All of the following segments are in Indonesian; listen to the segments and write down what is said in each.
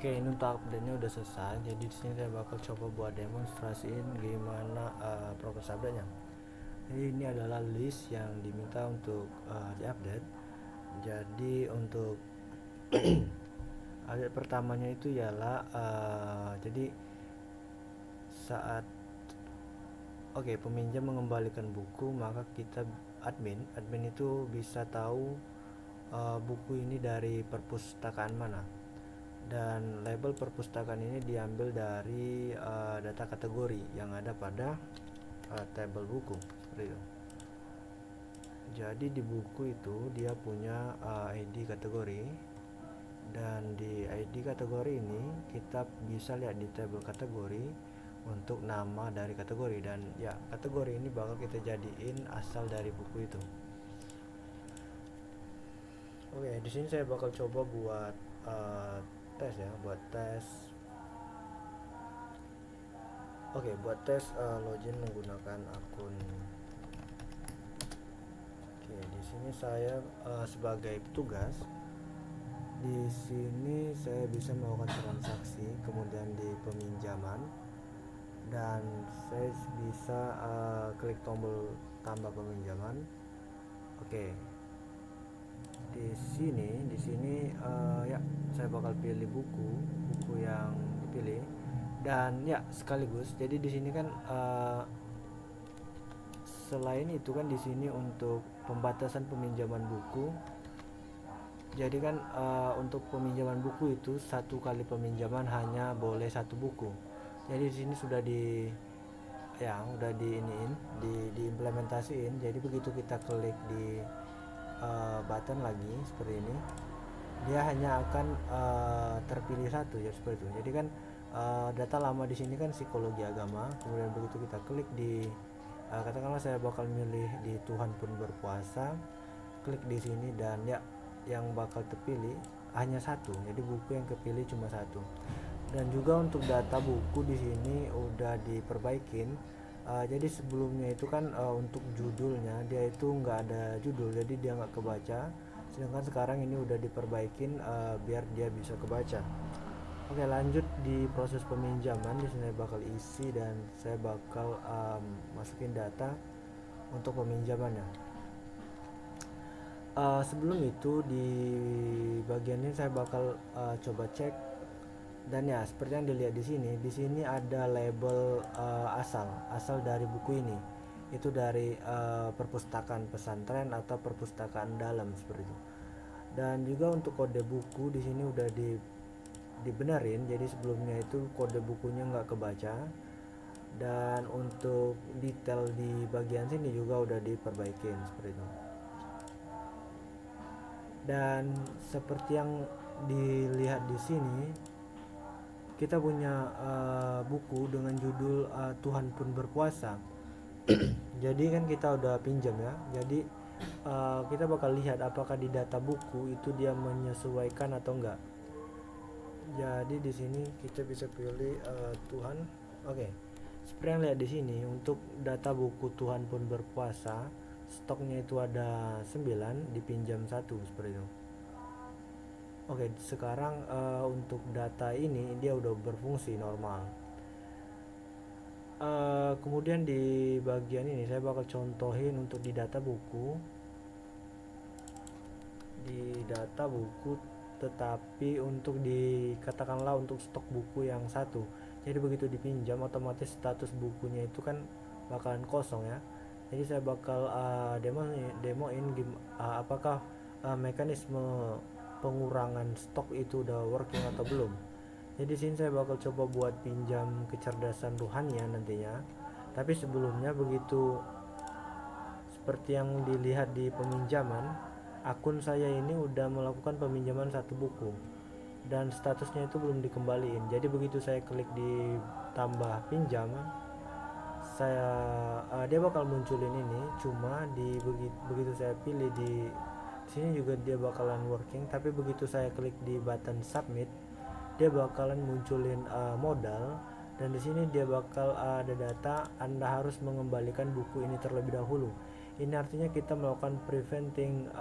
Oke, ini untuk update-nya udah selesai. Jadi di sini saya bakal coba buat demonstrasiin gimana progres update-nya. Jadi ini adalah list yang diminta untuk diupdate. Jadi untuk update pertamanya itu ialah jadi saat peminjam mengembalikan buku, maka kita admin itu bisa tahu buku ini dari perpustakaan mana. Dan label perpustakaan ini diambil dari data kategori yang ada pada tabel buku seperti itu. Jadi di buku itu dia punya ID kategori, dan di ID kategori ini kita bisa lihat di tabel kategori untuk nama dari kategori, dan ya kategori ini bakal kita jadiin asal dari buku itu. Oke, di sini saya bakal coba buat tes ya, buat tes. Oke, buat tes login menggunakan akun. Oke, di sini saya sebagai petugas. Di sini saya bisa melakukan transaksi, kemudian di peminjaman, dan saya bisa klik tombol tambah peminjaman. Oke, di sini ya saya bakal pilih buku yang dipilih, dan ya sekaligus. Jadi di sini kan selain itu kan di sini untuk pembatasan peminjaman buku. Jadi kan untuk peminjaman buku itu satu kali peminjaman hanya boleh satu buku. Jadi di sini sudah udah diimplementasiin. Jadi begitu kita klik di button lagi seperti ini, dia hanya akan terpilih satu ya seperti itu. Jadi kan data lama di sini kan psikologi agama. Kemudian begitu kita klik di katakanlah saya bakal milih di Tuhan Pun Berpuasa, klik di sini, dan ya yang bakal terpilih hanya satu. Jadi buku yang kepilih cuma satu. Dan juga untuk data buku di sini udah diperbaikin. Jadi sebelumnya itu kan untuk judulnya dia itu nggak ada judul, jadi dia nggak kebaca. Sedangkan sekarang ini udah diperbaikin biar dia bisa kebaca. Oke, lanjut di proses peminjaman. Di sini saya bakal isi dan saya bakal masukin data untuk peminjamannya. Sebelum itu di bagian ini saya bakal coba cek, dan ya seperti yang dilihat di sini ada label asal dari buku ini. Itu dari perpustakaan pesantren atau perpustakaan dalam seperti itu. Dan juga untuk kode buku di sini udah dibenerin. Jadi sebelumnya itu kode bukunya nggak kebaca, dan untuk detail di bagian sini juga udah diperbaikin seperti itu. Dan seperti yang dilihat di sini, kita punya buku dengan judul Tuhan Pun Berpuasa. Jadi kan kita udah pinjam ya. Jadi kita bakal lihat apakah di data buku itu dia menyesuaikan atau enggak. Jadi di sini kita bisa pilih Tuhan. Oke. Seperti yang lihat di sini, untuk data buku Tuhan Pun Berpuasa, stoknya itu ada 9, dipinjam 1 seperti itu. Oke, sekarang untuk data ini dia udah berfungsi normal. Kemudian di bagian ini saya bakal contohin untuk di data buku, tetapi untuk katakanlah untuk stok buku yang satu. Jadi begitu dipinjam otomatis status bukunya itu kan bakalan kosong ya. Jadi saya bakal demoin apakah mekanisme pengurangan stok itu udah working atau belum. Jadi sini saya bakal coba buat pinjam kecerdasan ruhania nantinya. Tapi sebelumnya begitu seperti yang dilihat di peminjaman, akun saya ini udah melakukan peminjaman satu buku dan statusnya itu belum dikembaliin. Jadi begitu saya klik di tambah pinjam, dia bakal munculin ini. Cuma begitu saya pilih di sini juga dia bakalan working, tapi begitu saya klik di button submit, dia bakalan munculin modal, dan di sini dia bakal ada data Anda harus mengembalikan buku ini terlebih dahulu. Ini artinya kita melakukan preventing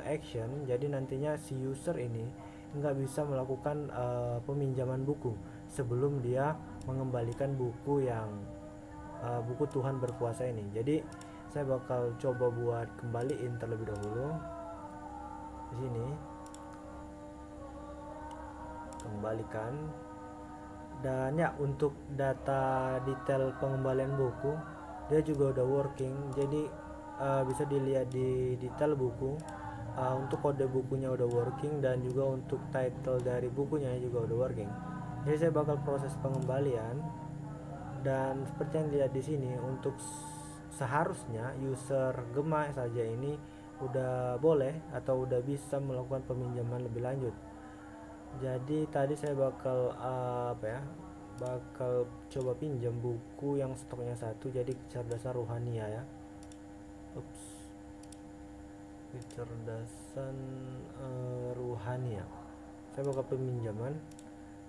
action. Jadi nantinya si user ini nggak bisa melakukan peminjaman buku sebelum dia mengembalikan buku yang buku Tuhan berkuasa ini. Jadi saya bakal coba buat kembaliin terlebih dahulu di sini, kembalikan. Dan ya, untuk data detail pengembalian buku dia juga udah working, jadi bisa dilihat di detail buku. Untuk kode bukunya udah working, dan juga untuk title dari bukunya juga udah working. Jadi saya bakal proses pengembalian, dan seperti yang dilihat di sini, untuk seharusnya user Gema saja ini udah boleh atau udah bisa melakukan peminjaman lebih lanjut. Jadi tadi saya bakal bakal coba pinjam buku yang stoknya satu, jadi kecerdasan rohania ya. Ups, kecerdasan rohania. Saya bakal peminjaman,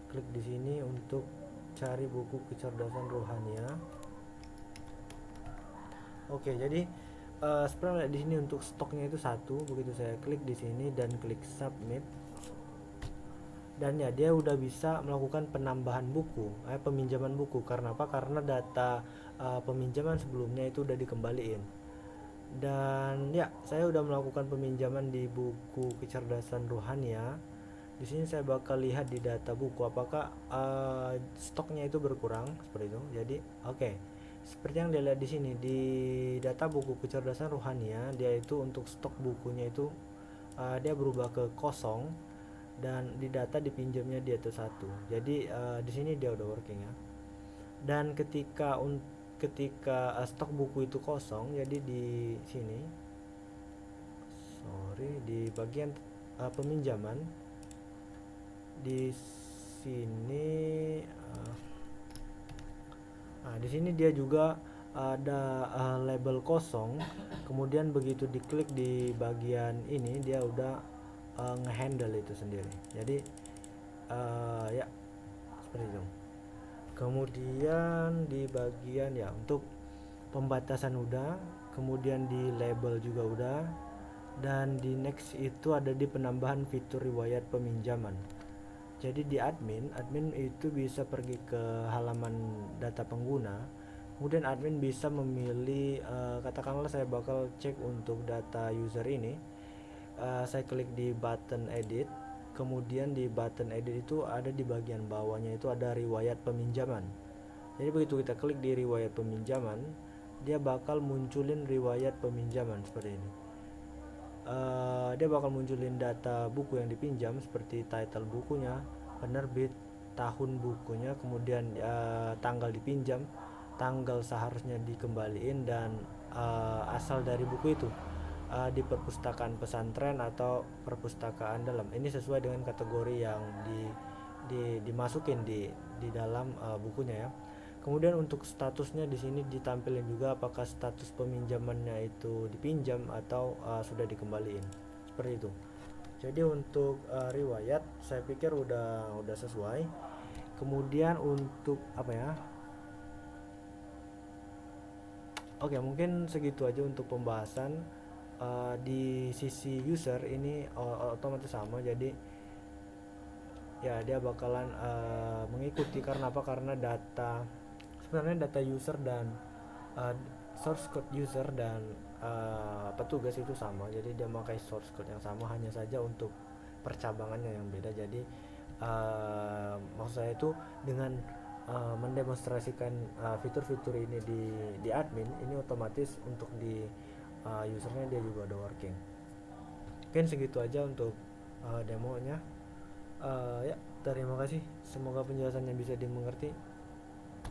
klik di sini untuk cari buku kecerdasan rohania. Oke, jadi sebenarnya di sini untuk stoknya itu satu. Begitu saya klik di sini dan klik submit, dan ya dia udah bisa melakukan penambahan buku, peminjaman buku. Karena apa? Karena data peminjaman sebelumnya itu udah dikembaliin. Dan ya, saya udah melakukan peminjaman di buku kecerdasan rohania. Di sini saya bakal lihat di data buku apakah stoknya itu berkurang seperti itu. Jadi oke. Seperti yang dilihat di sini di data buku kecerdasan rohania, dia itu untuk stok bukunya itu dia berubah ke kosong, dan di data dipinjamnya dia itu satu. Jadi di sini dia udah working ya. Dan ketika stok buku itu kosong, jadi di sini di bagian peminjaman di sini di sini dia juga ada label kosong. Kemudian begitu diklik di bagian ini, dia udah ngehandle itu sendiri. Jadi ya seperti itu. Kemudian di bagian ya untuk pembatasan udah, kemudian di label juga udah, dan di next itu ada di penambahan fitur riwayat peminjaman. Jadi di admin itu bisa pergi ke halaman data pengguna, kemudian admin bisa memilih katakanlah saya bakal cek untuk data user ini. Saya klik di button edit, kemudian di button edit itu ada di bagian bawahnya itu ada riwayat peminjaman. Jadi begitu kita klik di riwayat peminjaman, dia bakal munculin riwayat peminjaman seperti ini. Dia bakal munculin data buku yang dipinjam seperti title bukunya, penerbit, tahun bukunya, kemudian tanggal dipinjam, tanggal seharusnya dikembaliin, dan asal dari buku itu di perpustakaan pesantren atau perpustakaan dalam. Ini sesuai dengan kategori yang dimasukin di dalam bukunya ya. Kemudian untuk statusnya di sini ditampilkan juga apakah status peminjamannya itu dipinjam atau sudah dikembaliin. Seperti itu. Jadi untuk riwayat saya pikir udah sesuai. Kemudian untuk apa ya? Oke, mungkin segitu aja untuk pembahasan. Di sisi user ini otomatis sama, jadi ya dia bakalan mengikuti. Karena apa? Karena sebenarnya data user dan source code user dan petugas itu sama, jadi dia memakai source code yang sama, hanya saja untuk percabangannya yang beda. Jadi maksud saya itu dengan mendemonstrasikan fitur-fitur ini di admin ini, otomatis untuk di usernya dia juga udah working. Mungkin segitu aja untuk demonya. Ya, terima kasih, semoga penjelasannya bisa dimengerti.